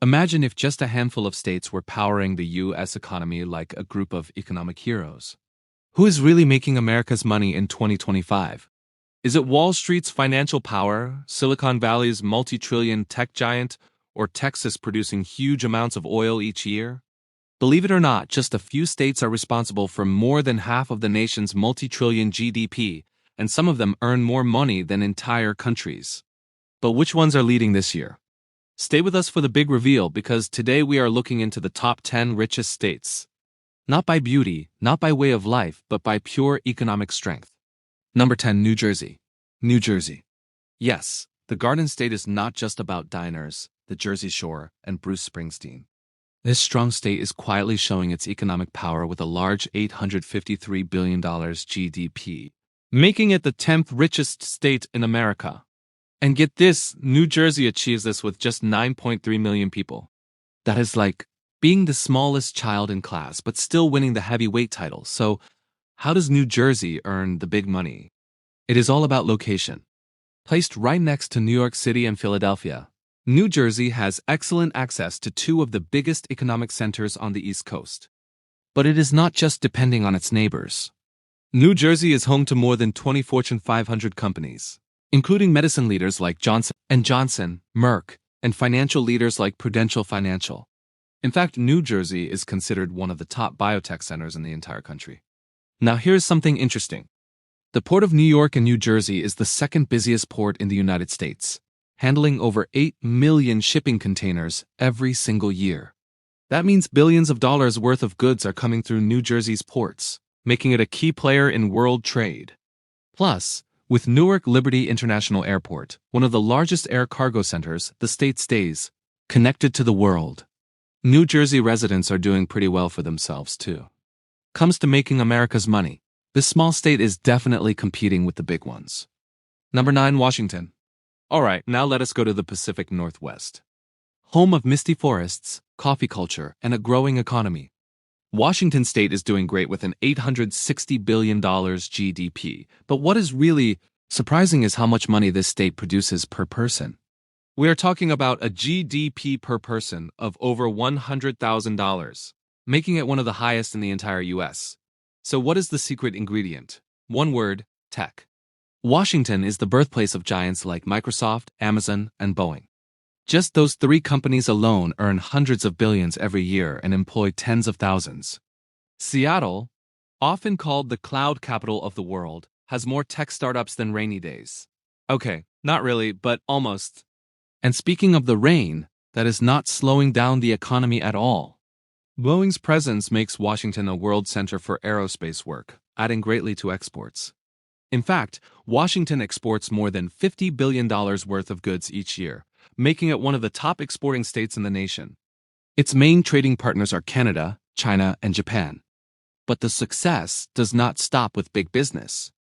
Imagine if just a handful of states were powering the U.S. economy like a group of economic heroes. Who is really making America's money in 2025? Is it Wall Street's financial power, Silicon Valley's multi-trillion tech giant, or Texas producing huge amounts of oil each year? Believe it or not, just a few states are responsible for more than half of the nation's multi-trillion GDP, and some of them earn more money than entire countries. But which ones are leading this year? Stay with us for the big reveal, because today we are looking into the top 10 richest states. Not by beauty, not by way of life, but by pure economic strength. Number 10, New Jersey. New Jersey. Yes, the Garden State is not just about diners, the Jersey Shore, and Bruce Springsteen. This strong state is quietly showing its economic power with a large $853 billion GDP, making it the 10th richest state in America. And get this, New Jersey achieves this with just 9.3 million people. That is like being the smallest child in class, but still winning the heavyweight title. So, how does New Jersey earn the big money? It is all about location. Placed right next to New York City and Philadelphia, New Jersey has excellent access to two of the biggest economic centers on the East Coast. But it is not just depending on its neighbors. New Jersey is home to more than 20 Fortune 500 companies, including medicine leaders like Johnson & Johnson, Merck, and financial leaders like Prudential Financial. In fact, New Jersey is considered one of the top biotech centers in the entire country. Now here's something interesting. The Port of New York and New Jersey is the second busiest port in the United States, handling over 8 million shipping containers every single year. That means billions of dollars worth of goods are coming through New Jersey's ports, making it a key player in world trade. Plus, with Newark Liberty International Airport, one of the largest air cargo centers, the state stays connected to the world. New Jersey residents are doing pretty well for themselves, too. Comes to making America's money, this small state is definitely competing with the big ones. Number 9, Washington. Alright, now let us go to the Pacific Northwest. Home of misty forests, coffee culture, and a growing economy. Washington State is doing great with an $860 billion GDP, but what is really surprising is how much money this state produces per person. We are talking about a GDP per person of over $100,000, making it one of the highest in the entire US. So what is the secret ingredient? One word, tech. Washington is the birthplace of giants like Microsoft, Amazon, and Boeing. Just those three companies alone earn hundreds of billions every year and employ tens of thousands. Seattle, often called the cloud capital of the world, has more tech startups than rainy days. Okay, not really, but almost. And speaking of the rain, that is not slowing down the economy at all. Boeing's presence makes Washington a world center for aerospace work, adding greatly to exports. In fact, Washington exports more than $50 billion worth of goods each year, making it one of the top exporting states in the nation. Its main trading partners are Canada, China, and Japan. But the success does not stop with big business.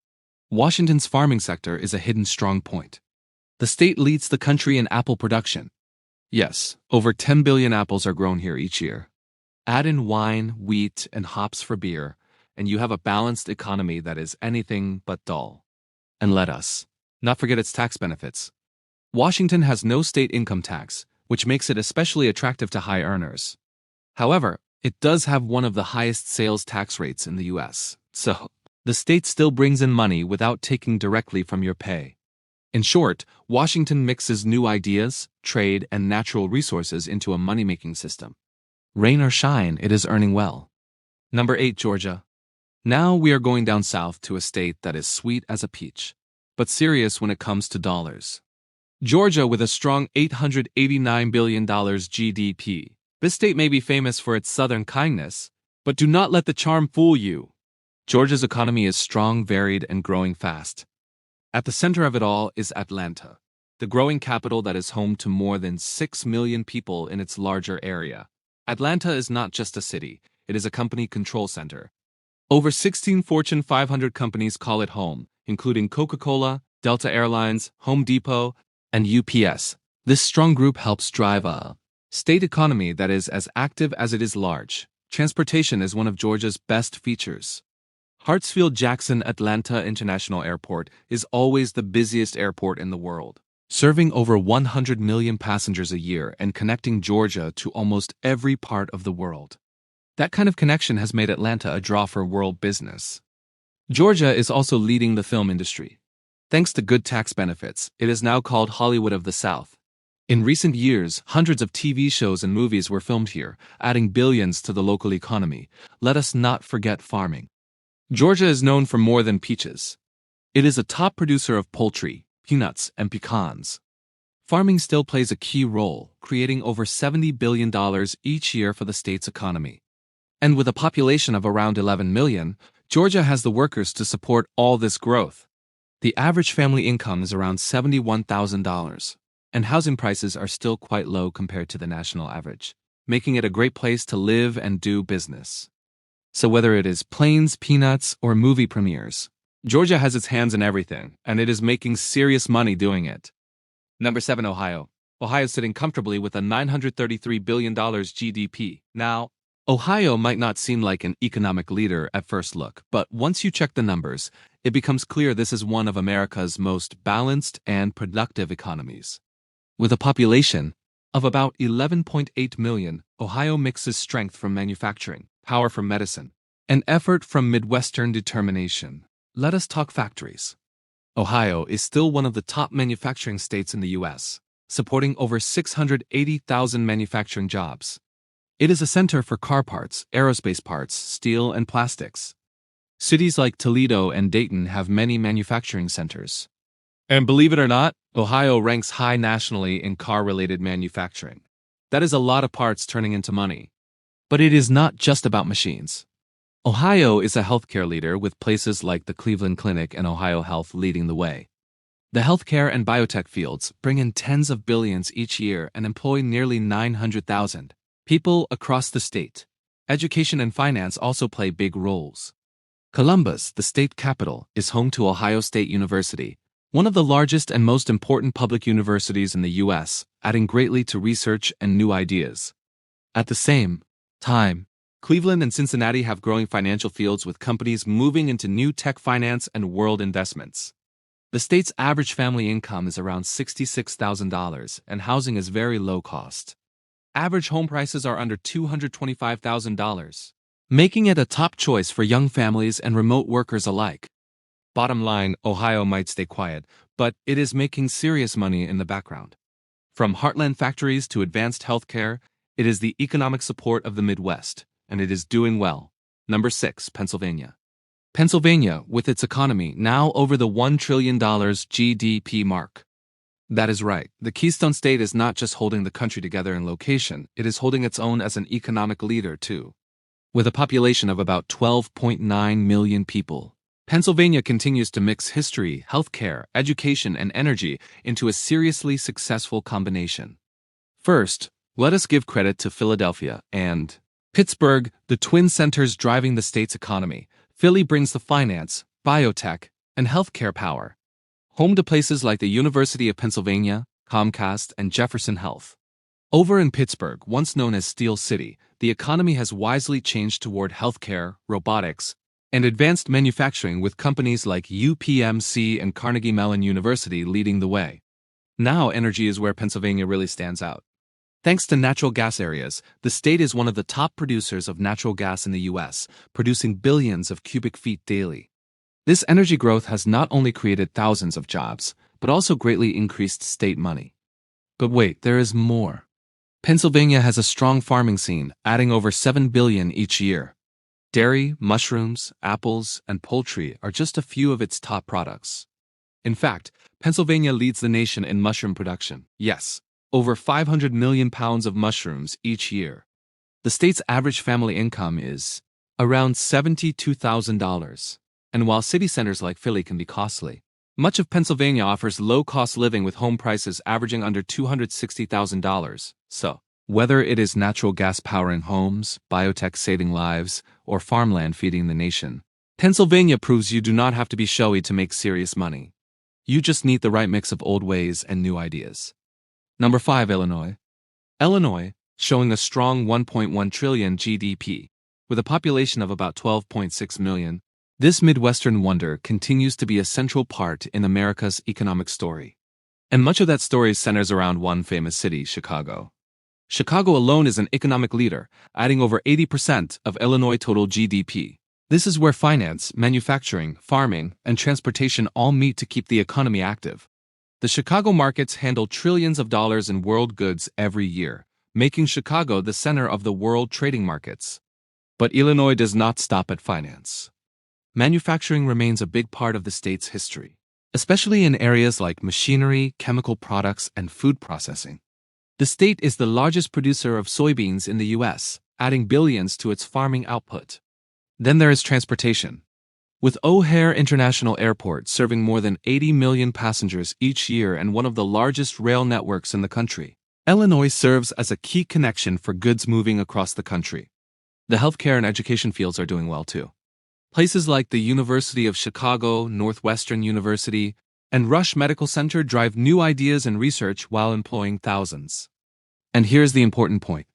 Washington's farming sector is a hidden strong point. The state leads the country in apple production. Yes, over 10 billion apples are grown here each year. Add in wine, wheat, and hops for beer, and you have a balanced economy that is anything but dull. And let us not forget its tax benefits. Washington has no state income tax, which makes it especially attractive to high earners. However, it does have one of the highest sales tax rates in the US, so the state still brings in money without taking directly from your pay. In short, Washington mixes new ideas, trade, and natural resources into a money-making system. Rain or shine, it is earning well. Number 8, Georgia. Now we are going down south to a state that is sweet as a peach, but serious when it comes to dollars. Georgia with a strong $889 billion GDP. This state may be famous for its southern kindness, but do not let the charm fool you. Georgia's economy is strong, varied, and growing fast. At the center of it all is Atlanta, the growing capital that is home to more than 6 million people in its larger area. Atlanta is not just a city, it is a company control center. Over 16 Fortune 500 companies call it home, including Coca-Cola, Delta Airlines, Home Depot, and UPS. This strong group helps drive a state economy that is as active as it is large. Transportation is one of Georgia's best features. Hartsfield-Jackson Atlanta International Airport is always the busiest airport in the world. serving over 100 million passengers a year and connecting Georgia to almost every part of the world. That kind of connection has made Atlanta a draw for world business. Georgia is also leading the film industry. Thanks to good tax benefits, it is now called Hollywood of the South. In recent years, hundreds of TV shows and movies were filmed here, adding billions to the local economy. Let us not forget farming. Georgia is known for more than peaches. It is a top producer of poultry, peanuts, and pecans. Farming still plays a key role, creating over $70 billion each year for the state's economy. And with a population of around 11 million, Georgia has the workers to support all this growth. The average family income is around $71,000, and housing prices are still quite low compared to the national average, making it a great place to live and do business. So whether it is planes, peanuts, or movie premieres, Georgia has its hands in everything, and it is making serious money doing it. Number 7. Ohio. Ohio is sitting comfortably with a $933 billion GDP. Now, Ohio might not seem like an economic leader at first look, but once you check the numbers, it becomes clear this is one of America's most balanced and productive economies. With a population of about 11.8 million, Ohio mixes strength from manufacturing, power from medicine, and effort from Midwestern determination. Let us talk factories. Ohio is still one of the top manufacturing states in the U.S., supporting over 680,000 manufacturing jobs. It is a center for car parts, aerospace parts, steel, and plastics. Cities like Toledo and Dayton have many manufacturing centers. And believe it or not, Ohio ranks high nationally in car-related manufacturing. That is a lot of parts turning into money. But it is not just about machines. Ohio is a healthcare leader with places like the Cleveland Clinic and Ohio Health leading the way. The healthcare and biotech fields bring in tens of billions each year and employ nearly 900,000 people across the state. Education and finance also play big roles. Columbus, the state capital, is home to Ohio State University, one of the largest and most important public universities in the U.S., adding greatly to research and new ideas. At the same time, Cleveland and Cincinnati have growing financial fields with companies moving into new tech finance and world investments. The state's average family income is around $66,000, and housing is very low cost. Average home prices are under $225,000, making it a top choice for young families and remote workers alike. Bottom line, Ohio might stay quiet, but it is making serious money in the background. From heartland factories to advanced healthcare, it is the economic support of the Midwest, and it is doing well. Number 6. Pennsylvania. Pennsylvania, with its economy now over the $1 trillion GDP mark. That is right. The Keystone State is not just holding the country together in location, it is holding its own as an economic leader, too. With a population of about 12.9 million people, Pennsylvania continues to mix history, healthcare, education, and energy into a seriously successful combination. First, let us give credit to Philadelphia and Pittsburgh, the twin centers driving the state's economy. Philly brings the finance, biotech, and healthcare power. Home to places like the University of Pennsylvania, Comcast, and Jefferson Health. Over in Pittsburgh, once known as Steel City, the economy has wisely changed toward healthcare, robotics, and advanced manufacturing with companies like UPMC and Carnegie Mellon University leading the way. Now energy is where Pennsylvania really stands out. Thanks to natural gas areas, the state is one of the top producers of natural gas in the U.S., producing billions of cubic feet daily. This energy growth has not only created thousands of jobs, but also greatly increased state money. But wait, there is more. Pennsylvania has a strong farming scene, adding over $7 billion each year. Dairy, mushrooms, apples, and poultry are just a few of its top products. In fact, Pennsylvania leads the nation in mushroom production. Yes, over 500 million pounds of mushrooms each year. The state's average family income is around $72,000. And while city centers like Philly can be costly, much of Pennsylvania offers low-cost living with home prices averaging under $260,000. So, whether it is natural gas powering homes, biotech saving lives, or farmland feeding the nation, Pennsylvania proves you do not have to be showy to make serious money. You just need the right mix of old ways and new ideas. Number 5. Illinois. Illinois, showing a strong 1.1 trillion GDP, with a population of about 12.6 million, this Midwestern wonder continues to be a central part in America's economic story. And much of that story centers around one famous city, Chicago. Chicago alone is an economic leader, adding over 80% of Illinois' total GDP. This is where finance, manufacturing, farming, and transportation all meet to keep the economy active. The Chicago markets handle trillions of dollars in world goods every year, making Chicago the center of the world trading markets. But Illinois does not stop at finance. Manufacturing remains a big part of the state's history, especially in areas like machinery, chemical products, and food processing. The state is the largest producer of soybeans in the U.S., adding billions to its farming output. Then there is transportation. With O'Hare International Airport serving more than 80 million passengers each year and one of the largest rail networks in the country, Illinois serves as a key connection for goods moving across the country. The healthcare and education fields are doing well too. Places like the University of Chicago, Northwestern University, and Rush Medical Center drive new ideas and research while employing thousands. And here's the important point.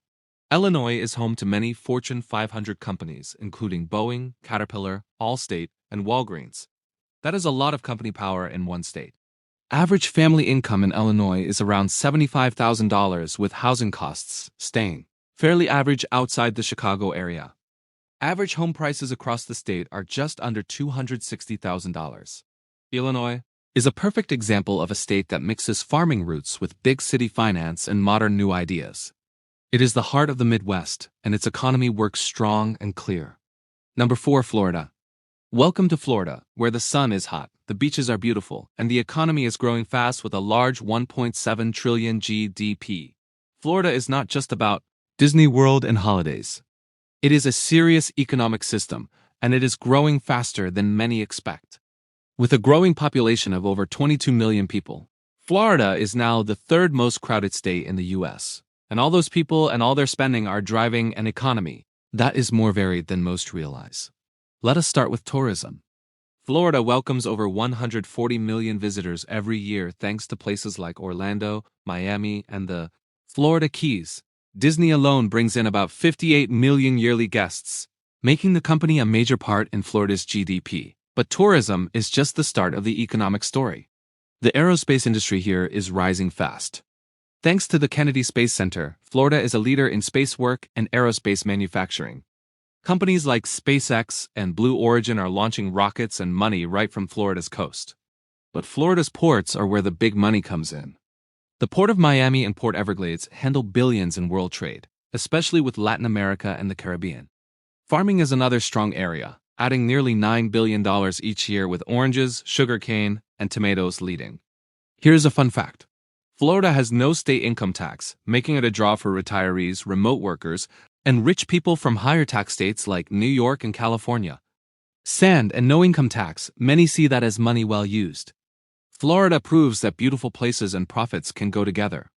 Illinois is home to many Fortune 500 companies, including Boeing, Caterpillar, Allstate, and Walgreens. That is a lot of company power in one state. Average family income in Illinois is around $75,000, with housing costs staying fairly average outside the Chicago area. Average home prices across the state are just under $260,000. Illinois is a perfect example of a state that mixes farming roots with big city finance and modern new ideas. It is the heart of the Midwest, and its economy works strong and clear. Number 4, Florida. Welcome to Florida, where the sun is hot, the beaches are beautiful, and the economy is growing fast with a large 1.7 trillion GDP. Florida is not just about Disney World and holidays. It is a serious economic system, and it is growing faster than many expect. With a growing population of over 22 million people, Florida is now the third most crowded state in the U.S., and all those people and all their spending are driving an economy that is more varied than most realize. Let us start with tourism. Florida welcomes over 140 million visitors every year thanks to places like Orlando, Miami, and the Florida Keys. Disney alone brings in about 58 million yearly guests, making the company a major part in Florida's GDP. But tourism is just the start of the economic story. The aerospace industry here is rising fast. Thanks to the Kennedy Space Center, Florida is a leader in space work and aerospace manufacturing. Companies like SpaceX and Blue Origin are launching rockets and money right from Florida's coast. But Florida's ports are where the big money comes in. The Port of Miami and Port Everglades handle billions in world trade, especially with Latin America and the Caribbean. Farming is another strong area, adding nearly $9 billion each year, with oranges, sugarcane, and tomatoes leading. Here's a fun fact. Florida has no state income tax, making it a draw for retirees, remote workers, and rich people from higher tax states like New York and California. Sand and no income tax, many see that as money well used. Florida proves that beautiful places and profits can go together.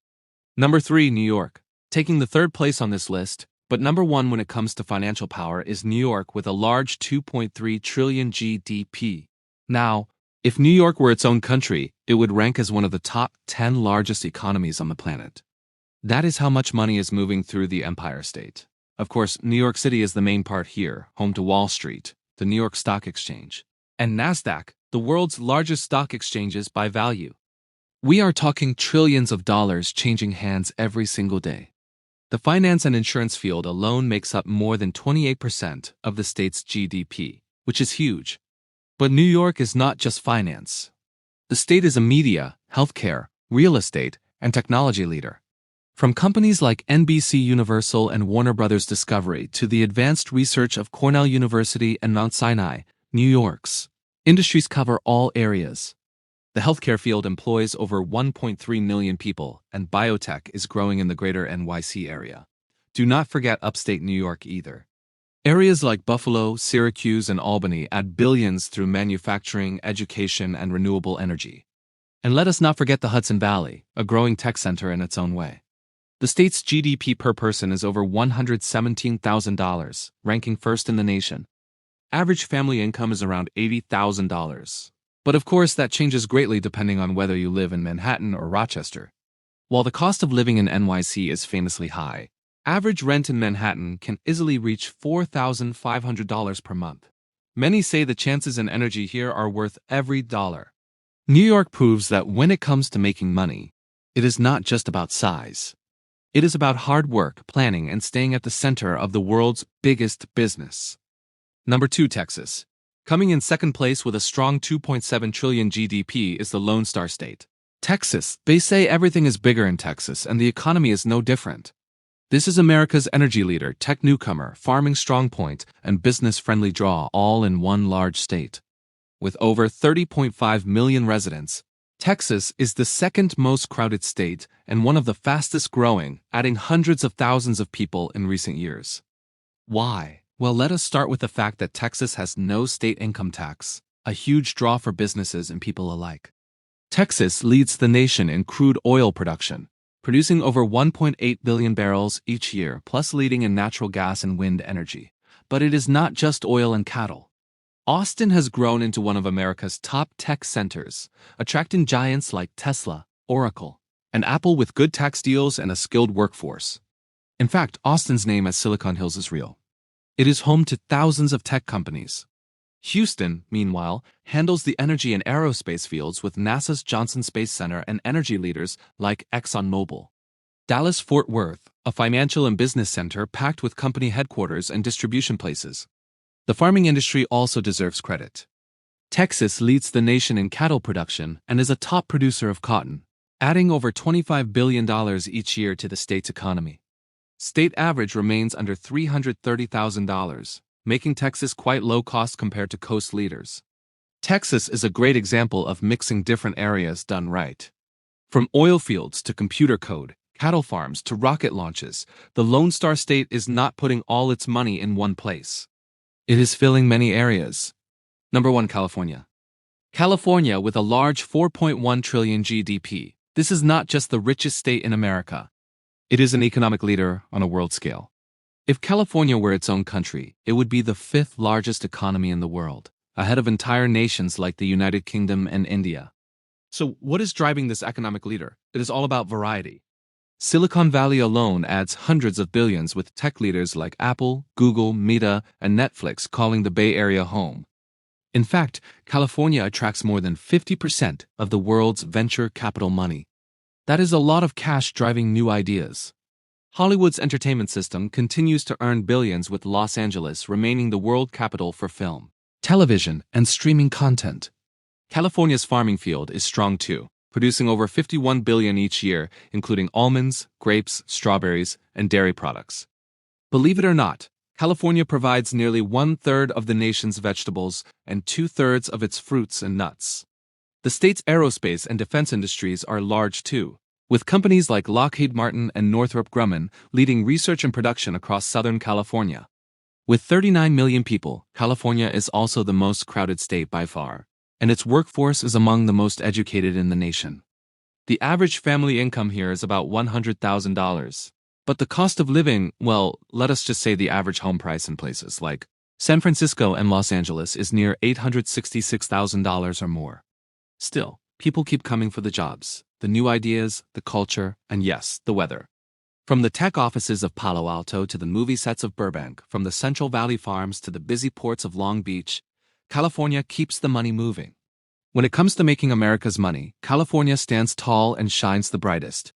Number 3, New York. Taking the third place on this list, but number 1 when it comes to financial power, is New York with a large 2.3 trillion GDP. Now, if New York were its own country, it would rank as one of the top 10 largest economies on the planet. That is how much money is moving through the Empire State. Of course, New York City is the main part here, home to Wall Street, the New York Stock Exchange, and NASDAQ, the world's largest stock exchanges by value. We are talking trillions of dollars changing hands every single day. The finance and insurance field alone makes up more than 28% of the state's GDP, which is huge. But New York is not just finance. The state is a media, healthcare, real estate, and technology leader. From companies like NBC Universal and Warner Brothers Discovery to the advanced research of Cornell University and Mount Sinai, New York's industries cover all areas. The healthcare field employs over 1.3 million people, and biotech is growing in the greater NYC area. Do not forget upstate New York either. Areas like Buffalo, Syracuse, and Albany add billions through manufacturing, education, and renewable energy. And let us not forget the Hudson Valley, a growing tech center in its own way. The state's GDP per person is over $117,000, ranking first in the nation. Average family income is around $80,000. But of course, that changes greatly depending on whether you live in Manhattan or Rochester. While the cost of living in NYC is famously high, average rent in Manhattan can easily reach $4,500 per month. Many say the chances in energy here are worth every dollar. New York proves that when it comes to making money, it is not just about size. It is about hard work, planning, and staying at the center of the world's biggest business. Number 2, Texas. Coming in second place with a strong 2.7 trillion GDP is the Lone Star State. Texas. They say everything is bigger in Texas, and the economy is no different. This is America's energy leader, tech newcomer, farming strongpoint, and business-friendly draw all in one large state. With over 30.5 million residents, Texas is the second most crowded state and one of the fastest growing, adding hundreds of thousands of people in recent years. Why? Well, let us start with the fact that Texas has no state income tax, a huge draw for businesses and people alike. Texas leads the nation in crude oil production, producing over 1.8 billion barrels each year, plus leading in natural gas and wind energy. But it is not just oil and cattle. Austin has grown into one of America's top tech centers, attracting giants like Tesla, Oracle, and Apple with good tax deals and a skilled workforce. In fact, Austin's name as Silicon Hills is real. It is home to thousands of tech companies. Houston, meanwhile, handles the energy and aerospace fields with NASA's Johnson Space Center and energy leaders like ExxonMobil. Dallas-Fort Worth, a financial and business center packed with company headquarters and distribution places. The farming industry also deserves credit. Texas leads the nation in cattle production and is a top producer of cotton, adding over $25 billion each year to the state's economy. State average remains under $330,000, making Texas quite low cost compared to coast leaders. Texas is a great example of mixing different areas done right. From oil fields to computer code, cattle farms to rocket launches, the Lone Star State is not putting all its money in one place. It is filling many areas. Number 1, California. California with a large 4.1 trillion GDP. This is not just the richest state in America. It is an economic leader on a world scale. If California were its own country, it would be the 5th largest economy in the world, ahead of entire nations like the United Kingdom and India. So what is driving this economic leader? It is all about variety. Silicon Valley alone adds hundreds of billions with tech leaders like Apple, Google, Meta, and Netflix calling the Bay Area home. In fact, California attracts more than 50% of the world's venture capital money. That is a lot of cash driving new ideas. Hollywood's entertainment system continues to earn billions with Los Angeles remaining the world capital for film, television, and streaming content. California's farming field is strong too, producing over 51 billion each year, including almonds, grapes, strawberries, and dairy products. Believe it or not, California provides nearly 1/3 of the nation's vegetables and 2/3 of its fruits and nuts. The state's aerospace and defense industries are large too, with companies like Lockheed Martin and Northrop Grumman leading research and production across Southern California. With 39 million people, California is also the most crowded state by far, and its workforce is among the most educated in the nation. The average family income here is about $100,000. But the cost of living, well, let us just say the average home price in places like San Francisco and Los Angeles is near $866,000 or more. Still, people keep coming for the jobs, the new ideas, the culture, and yes, the weather. From the tech offices of Palo Alto to the movie sets of Burbank, from the Central Valley farms to the busy ports of Long Beach, California keeps the money moving. When it comes to making America's money, California stands tall and shines the brightest.